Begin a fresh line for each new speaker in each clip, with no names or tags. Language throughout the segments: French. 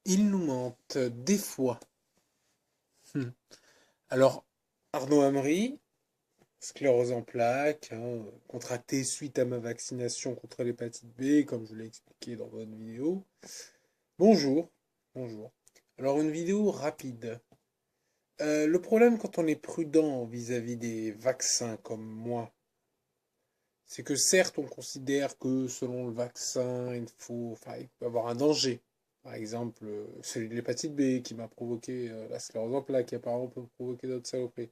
Il nous mente des fois. Hmm. Alors, Arnaud Hamry, sclérose en plaques, hein, contracté suite à ma vaccination contre l'hépatite B, comme je l'ai expliqué dans votre vidéo. Bonjour. Bonjour. Alors, une vidéo rapide. Le problème quand on est prudent vis-à-vis des vaccins comme moi, c'est que certes, on considère que selon le vaccin, il peut y avoir un danger. Par exemple, c'est l'hépatite B qui m'a provoqué la sclérose en plaques, qui apparemment peut provoquer d'autres saloperies.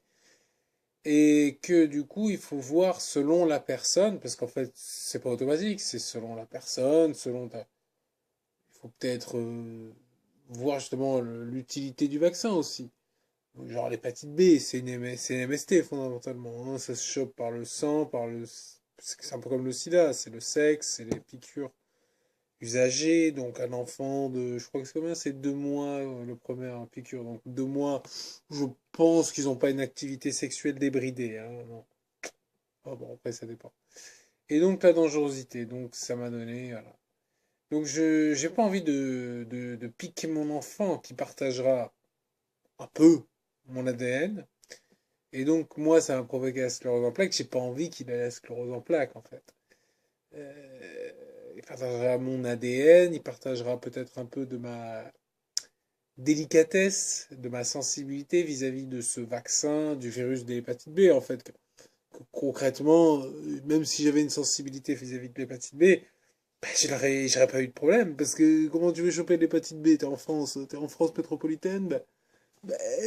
Et que du coup, il faut voir selon la personne, parce qu'en fait, c'est pas automatique, c'est selon la personne, Il faut peut-être voir justement l'utilité du vaccin aussi. Genre l'hépatite B, c'est une MST fondamentalement, hein. Ça se chope par le sang, c'est un peu comme le sida, c'est le sexe, c'est les piqûres usagées. Donc un enfant de, je crois que c'est combien? C'est 2 mois le premier piqûre. Donc 2 mois, je pense qu'ils n'ont pas une activité sexuelle débridée, hein, non. Ah bon, après ça dépend. Et donc la dangerosité, donc ça m'a donné, voilà. Donc je j'ai pas envie de piquer mon enfant qui partagera un peu mon ADN. Et donc, moi, ça m'a provoqué la sclérose en plaques. J'ai pas envie qu'il ait la sclérose en plaques, en fait. Il partagera mon ADN, il partagera peut-être un peu de ma délicatesse, de ma sensibilité vis-à-vis de ce vaccin, du virus de l'hépatite B, en fait. Concrètement, même si j'avais une sensibilité vis-à-vis de l'hépatite B, ben, j'aurais pas eu de problème. Parce que comment tu veux choper l'hépatite B? T'es en France métropolitaine, ben,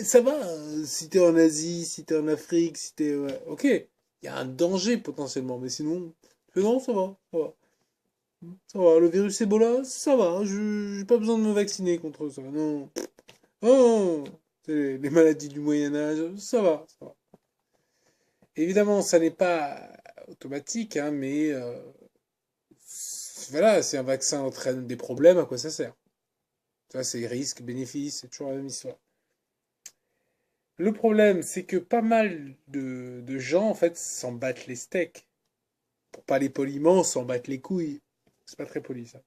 ça va, si t'es en Asie, si t'es en Afrique, si t'es... ouais, ok, il y a un danger potentiellement, mais sinon, non, ça va, ça va. Ça va, le virus Ebola, ça va, j'ai pas besoin de me vacciner contre ça, non. Oh, c'est les maladies du Moyen-Âge, ça va. Évidemment, ça n'est pas automatique, hein, mais voilà, si un vaccin entraîne des problèmes, à quoi ça sert? Ça, c'est risque, bénéfice, c'est toujours la même histoire. Le problème, c'est que pas mal de gens, en fait, s'en battent les steaks. Pour parler poliment, s'en battent les couilles. C'est pas très poli, ça.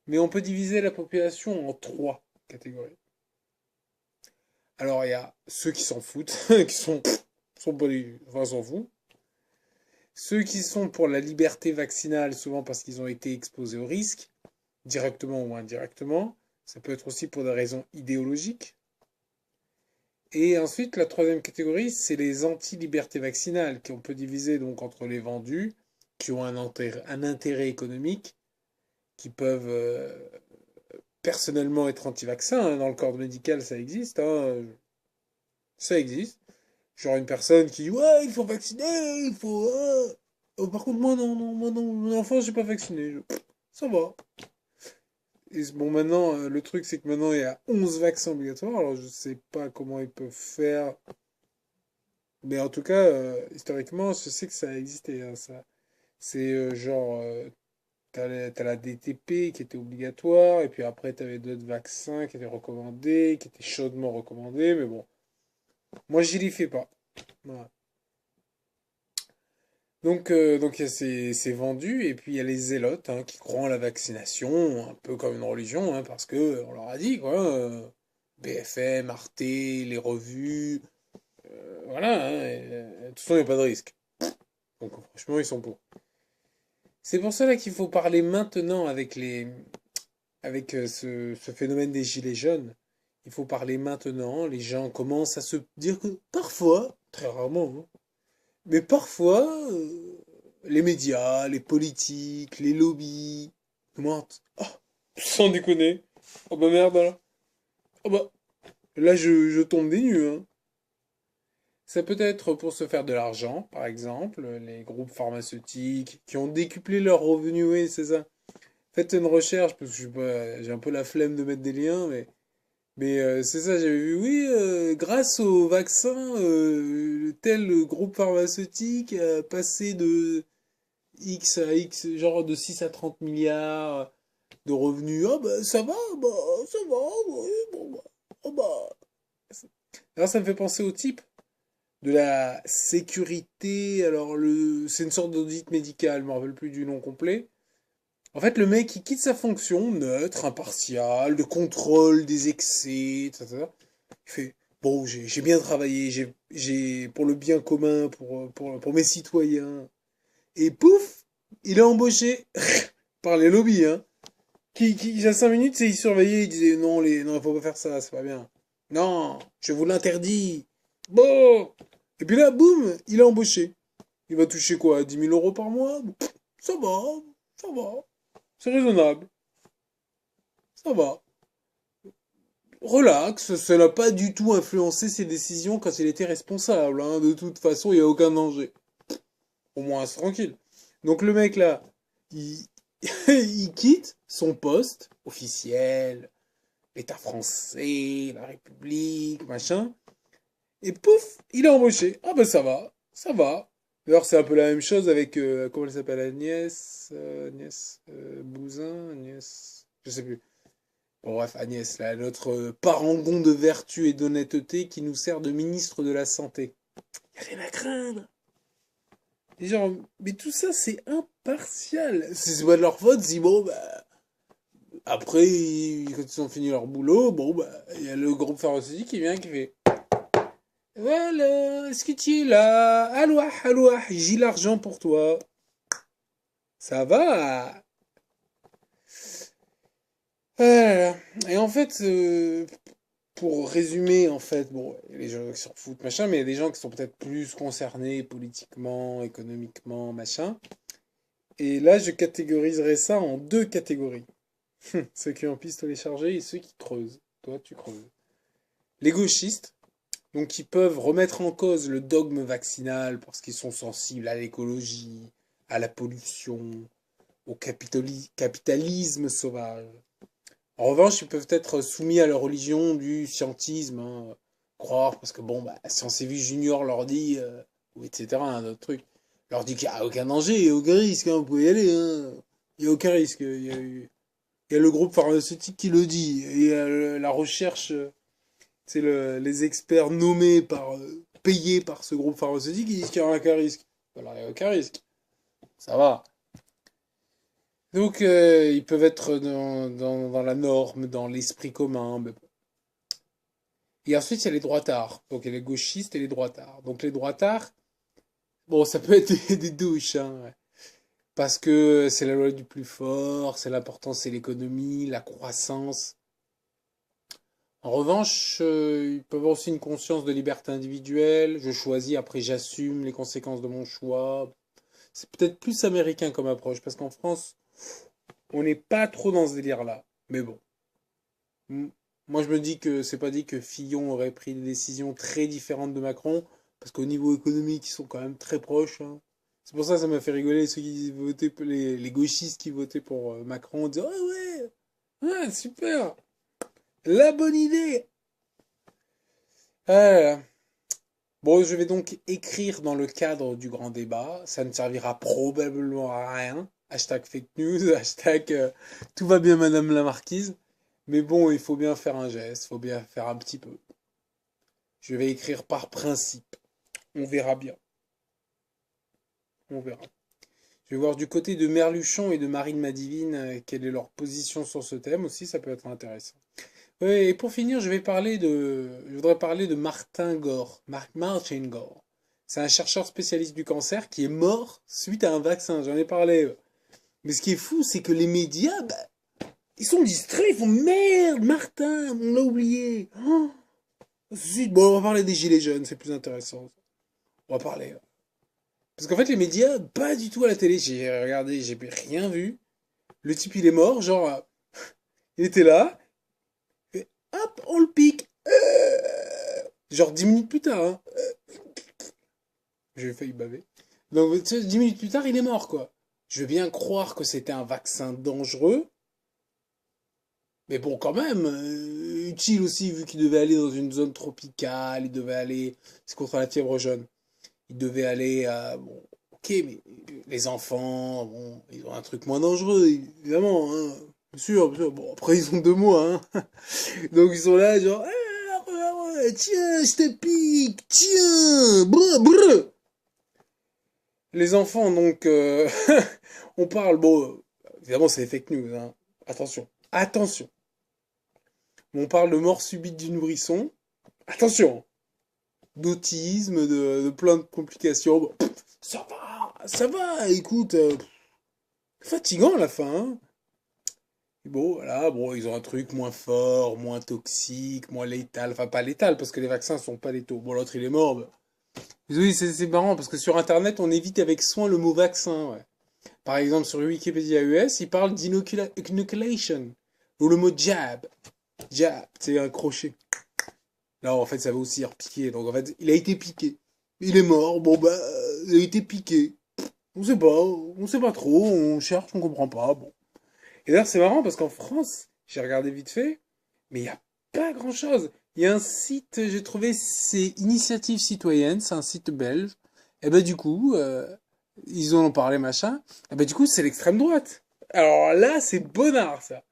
Mais on peut diviser la population en trois catégories. Alors, il y a ceux qui s'en foutent, sont pas enfin, s'en foutent. Ceux qui sont pour la liberté vaccinale, souvent parce qu'ils ont été exposés au risque, directement ou indirectement. Ça peut être aussi pour des raisons idéologiques. Et ensuite, la troisième catégorie, c'est les anti-liberté vaccinale, qu'on peut diviser donc entre les vendus, qui ont un intérêt économique, qui peuvent personnellement être anti-vaccin, hein. Dans le corps médical, ça existe, hein. Ça existe. Genre une personne qui dit ouais, il faut vacciner, il faut. Oh, par contre, moi non, non, moi non, mon enfant, j'ai pas vacciné. Ça va. Et bon, maintenant, le truc, c'est que maintenant, il y a 11 vaccins obligatoires. Alors, je sais pas comment ils peuvent faire. Mais en tout cas, historiquement, je sais que ça a existé, hein, ça. C'est genre, t'as la DTP qui était obligatoire, et puis après, t'avais d'autres vaccins qui étaient recommandés, qui étaient chaudement recommandés, mais bon, moi, j'y les fais pas. Voilà. Donc il y a ces vendus, et puis il y a les zélotes, hein, qui croient en la vaccination, un peu comme une religion, hein, parce que on leur a dit, quoi. BFM, Arte, les revues, voilà, hein, de toute façon, il n'y a pas de risque. Donc franchement, ils sont pour. C'est pour cela qu'il faut parler maintenant avec ce phénomène des gilets jaunes. Il faut parler maintenant. Les gens commencent à se dire que parfois, très rarement, hein, mais parfois, les médias, les politiques, les lobbies nous mentent. Oh, sans déconner. Oh bah merde alors. Oh bah, là je tombe des nues, hein. Ça peut être pour se faire de l'argent, par exemple, les groupes pharmaceutiques qui ont décuplé leurs revenus, oui, c'est ça. Faites une recherche, parce que je suis pas, j'ai un peu la flemme de mettre des liens, mais c'est ça, j'avais vu, oui, grâce au vaccin, tel groupe pharmaceutique a passé de X à X, genre de 6 à 30 milliards de revenus. Ah bah ça va, ouais, bon bah, oh bah. Alors ça me fait penser au type de la sécurité, alors c'est une sorte d'audit médical, je me rappelle plus du nom complet, En fait, le mec, il quitte sa fonction neutre, impartiale, de contrôle des excès, etc. Il fait, bon, j'ai bien travaillé, pour le bien commun, pour mes citoyens. Et pouf, il est embauché par les lobbies, hein. Il y a 5 minutes, c'est il surveillait, il disait, non, non, il faut pas faire ça, c'est pas bien. Non, je vous l'interdis. Bon. Et puis là, boum, il est embauché. Il va toucher quoi, 10 000 € par mois? Ça va, ça va. C'est raisonnable. Ça va. Relax, ça n'a pas du tout influencé ses décisions quand il était responsable, hein. De toute façon, il n'y a aucun danger. Au moins, c'est tranquille. Donc le mec là, il, il quitte son poste officiel, l'État français, la République, machin, et pouf, il est embauché. Ah ben ça va, ça va. D'ailleurs, c'est un peu la même chose avec, comment elle s'appelle, Agnès Buzyn, Agnès, je sais plus. Bon, bref, Agnès, là, notre parangon de vertu et d'honnêteté qui nous sert de ministre de la Santé. Y a rien à craindre. Et genre, mais tout ça, c'est impartial. C'est pas de leur faute si, bon, bah, après, quand ils ont fini leur boulot, bon, bah, il y a le groupe pharmaceutique qui vient qui fait, voilà, est-ce que tu es là? Alouah, alouah, j'ai l'argent pour toi. Ça va? Voilà. Et en fait, pour résumer, en fait, bon, il y a les gens qui s'en foutent, machin, mais il y a des gens qui sont peut-être plus concernés politiquement, économiquement, machin. Et là, je catégoriserais ça en deux catégories. Ceux qui ont pistolet chargé et ceux qui creusent. Toi, tu creuses. Les gauchistes, donc qui peuvent remettre en cause le dogme vaccinal parce qu'ils sont sensibles à l'écologie, à la pollution, au capitalisme sauvage. En revanche, ils peuvent être soumis à la religion du scientisme, hein, croire, parce que bon, bah, Science et Vie Junior leur dit, ou etc., un autre truc, leur dit qu'il n'y a aucun danger, il n'y a aucun risque, hein, vous pouvez y aller, hein. Il n'y a aucun risque. Il y a le groupe pharmaceutique qui le dit, et il y a la recherche, c'est les experts nommés payés par ce groupe pharmaceutique, qui disent qu'il n'y a aucun risque. Alors, il n'y a aucun risque. Ça va. Donc, ils peuvent être dans la norme, dans l'esprit commun. Mais bon. Et ensuite, il y a les droitards. Donc, il y a les gauchistes et les droitards. Donc, les droitards, bon, ça peut être des douches, hein, ouais. Parce que c'est la loi du plus fort, c'est l'important, c'est l'économie, la croissance. En revanche, ils peuvent avoir aussi une conscience de liberté individuelle. Je choisis, après j'assume les conséquences de mon choix. C'est peut-être plus américain comme approche, parce qu'en France, on n'est pas trop dans ce délire-là. Mais bon. Moi, je me dis que c'est pas dit que Fillon aurait pris des décisions très différentes de Macron, parce qu'au niveau économique, ils sont quand même très proches, hein. C'est pour ça que ça m'a fait rigoler ceux qui votaient, les gauchistes qui votaient pour Macron, en disant ah ouais, ouais, super, la bonne idée. Ah là là. Bon, je vais donc écrire dans le cadre du grand débat. Ça ne servira probablement à rien. Hashtag fake news, hashtag tout va bien, Madame la Marquise. Mais bon, il faut bien faire un geste, il faut bien faire un petit peu. Je vais écrire par principe. On verra bien. On verra. Je vais voir du côté de Merluchon et de Marine Madivine quelle est leur position sur ce thème aussi, ça peut être intéressant. Ouais, et pour finir, je voudrais parler de Martin Gore, Martin Gore. C'est un chercheur spécialiste du cancer qui est mort suite à un vaccin. J'en ai parlé. Mais ce qui est fou, c'est que les médias, bah, ils sont distraits. Ils font merde, Martin, on l'a oublié. Oh, zut. Bon, on va parler des gilets jaunes, c'est plus intéressant. On va parler. Parce qu'en fait, les médias, pas du tout à la télé. J'ai regardé, j'ai rien vu. Le type, il est mort, genre, il était là. Et hop, on le pique. Genre 10 minutes plus tard, hein. J'ai failli baver. Donc, tu sais, 10 minutes plus tard, il est mort, quoi. Je veux bien croire que c'était un vaccin dangereux, mais bon, quand même, utile aussi, vu qu'il devait aller dans une zone tropicale, il devait aller, c'est contre la fièvre jaune, il devait aller à, bon, ok, mais les enfants, bon, ils ont un truc moins dangereux, évidemment, hein, bien sûr, bon, après, ils ont 2 mois, hein, donc ils sont là, genre, ah, tiens, je te pique, tiens, brr, brr. Les enfants, donc, on parle, bon, Évidemment, c'est des fake news, hein. Attention. Attention. On parle de mort subite du nourrisson. Attention. D'autisme, de plein de complications. Bon, ça va, écoute. Fatigant à la fin, hein. Bon, voilà, bon, ils ont un truc moins fort, moins toxique, moins létal. Enfin, pas létal, parce que les vaccins sont pas létaux. Bon, l'autre, il est mort. Bah. Oui, c'est marrant, parce que sur Internet, on évite avec soin le mot vaccin, ouais. Par exemple, sur Wikipédia US, il parle d'inoculation. Ou le mot jab. Jab, c'est un crochet. Là, en fait, ça veut aussi dire piquer. Donc, en fait, il a été piqué. Il est mort. Bon, bah, il a été piqué. On sait pas trop. On cherche, on comprend pas. Bon. Et d'ailleurs, c'est marrant parce qu'en France, j'ai regardé vite fait, mais il n'y a pas grand-chose. Il y a un site, j'ai trouvé, c'est Initiative Citoyenne, c'est un site belge. Et ben du coup, ils en ont parlé, machin. Et ben du coup, c'est l'extrême droite. Alors là, c'est bonnard, ça.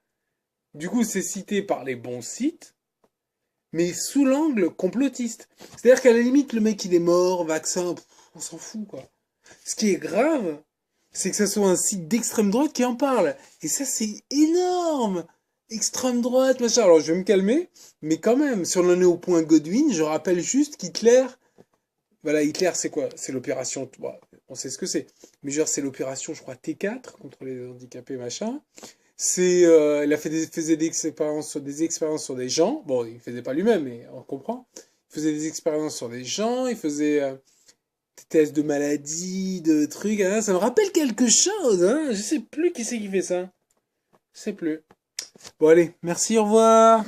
Du coup, c'est cité par les bons sites, mais sous l'angle complotiste. C'est-à-dire qu'à la limite, le mec, il est mort, vaccin, on s'en fout, quoi. Ce qui est grave, c'est que ce soit un site d'extrême droite qui en parle. Et ça, c'est énorme. Extrême droite, machin. Alors, je vais me calmer, mais quand même, si on en est au point Godwin, je rappelle juste qu'Hitler, voilà, Hitler, c'est quoi? C'est l'opération, bon, on sait ce que c'est. Mais genre, c'est l'opération, je crois, T4 contre les handicapés, machin. Il a fait faisait des expériences sur des gens. Bon, il faisait pas lui-même, mais on comprend. Il faisait des expériences sur des gens. Il faisait des tests de maladies, de trucs. Hein. Ça me rappelle quelque chose. Hein. Je sais plus qui c'est qui fait ça. Je sais plus. Bon allez, merci, au revoir.